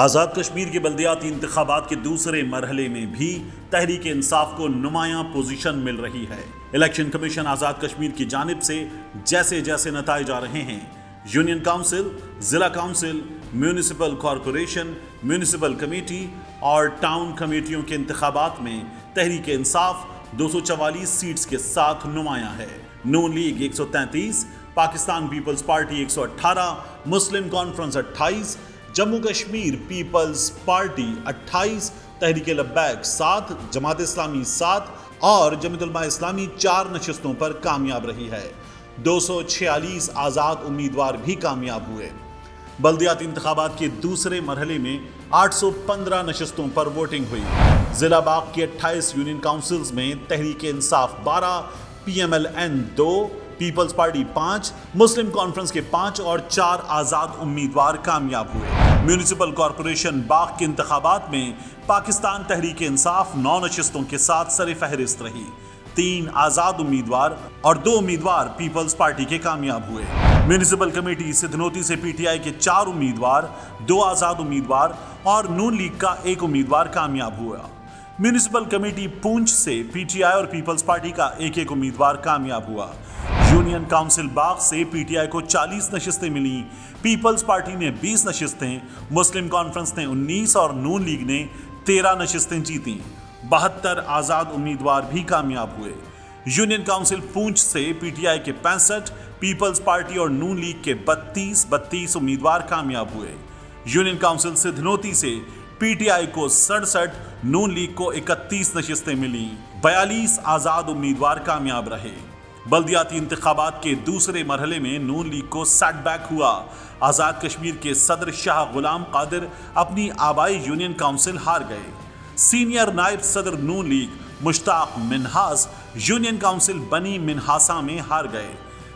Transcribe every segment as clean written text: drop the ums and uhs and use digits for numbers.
آزاد کشمیر کے بلدیاتی انتخابات کے دوسرے مرحلے میں بھی تحریک انصاف کو نمایاں پوزیشن مل رہی ہے۔ الیکشن کمیشن آزاد کشمیر کی جانب سے جیسے جیسے نتائج آ رہے ہیں، یونین کونسل، ضلع council, municipal corporation, municipal committee اور ٹاؤن کمیٹیوں کے انتخابات میں تحریک انصاف 244 سیٹس کے ساتھ نمایاں ہے۔ Noon league 133، Pakistan peoples party 118، Muslim conference 28، Jammu Kashmir peoples party 28، Tehreek لبیک 7، جماعت اسلامی 7 اور جمعیت علماء اسلامی 4 نشستوں پر کامیاب رہی ہے۔ 246 آزاد امیدوار بھی کامیاب ہوئے۔ بلدیاتی انتخابات کے دوسرے مرحلے میں 815 نشستوں پر ووٹنگ ہوئی۔ ضلع باغ کی 28 یونین کونسلز میں Tehreek Insaf 12، P M L N 2، Peoples Party 5، Muslim Conference کے 5 اور 4 آزاد امیدوار کامیاب ہوئے۔ میونسپل کارپوریشن باغ کے انتخابات میں پاکستان تحریک انصاف 9 نشستوں کے ساتھ سر فہرست رہی۔ 3 آزاد امیدوار اور 2 امیدوار پیپلز پارٹی کے کامیاب ہوئے۔ میونسپل کمیٹی سدھنوتی سے پی ٹی آئی کے 4 امیدوار، 2 آزاد امیدوار اور نون لیگ کا 1 امیدوار کامیاب ہوا۔ میونسپل کمیٹی پونچھ سے پی ٹی آئی اور پیپلز پارٹی کا 1 امیدوار کامیاب ہوا۔ یونین کونسل باغ سے پی ٹی آئی کو 40 نشستیں ملیں، پیپلز پارٹی نے 20 نشستیں، مسلم کانفرنس نے 19 اور نون لیگ نے 13 نشستیں جیتیں۔ 72 آزاد امیدوار بھی کامیاب ہوئے۔ یونین کونسل پونچھ سے پی ٹی آئی کے 65، پیپلز پارٹی اور نون لیگ کے 32 امیدوار کامیاب ہوئے۔ یونین کونسل سدھنوتی سے پی ٹی آئی کو 67، نون لیگ کو 31 نشستیں ملیں، 42 آزاد امیدوار کامیاب رہے۔ بلدیاتی انتخابات کے دوسرے مرحلے میں نون لیگ کو سیٹ بیک ہوا۔ آزاد کشمیر کے صدر شاہ غلام قادر اپنی آبائی یونین کونسل ہار گئے۔ سینئر نائب صدر نون لیگ مشتاق منہاس یونین کونسل بنی منہاسا میں ہار گئے۔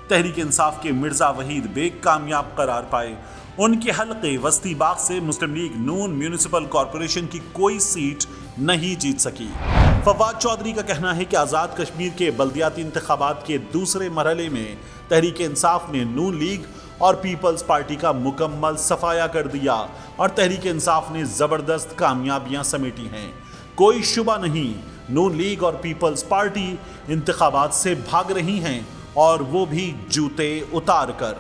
تحریک انصاف کے مرزا وحید بیگ کامیاب قرار پائے۔ ان کے حلقے وسطی باغ سے مسلم لیگ نون میونسپل کارپوریشن کی کوئی سیٹ نہیں جیت سکی۔ فواد چودھری کا کہنا ہے کہ آزاد کشمیر کے بلدیاتی انتخابات کے دوسرے مرحلے میں تحریک انصاف نے نون لیگ اور پیپلز پارٹی کا مکمل صفایا کر دیا اور تحریک انصاف نے زبردست کامیابیاں سمیٹی ہیں۔ کوئی شبہ نہیں، نون لیگ اور پیپلز پارٹی انتخابات سے بھاگ رہی ہیں اور وہ بھی جوتے اتار کر۔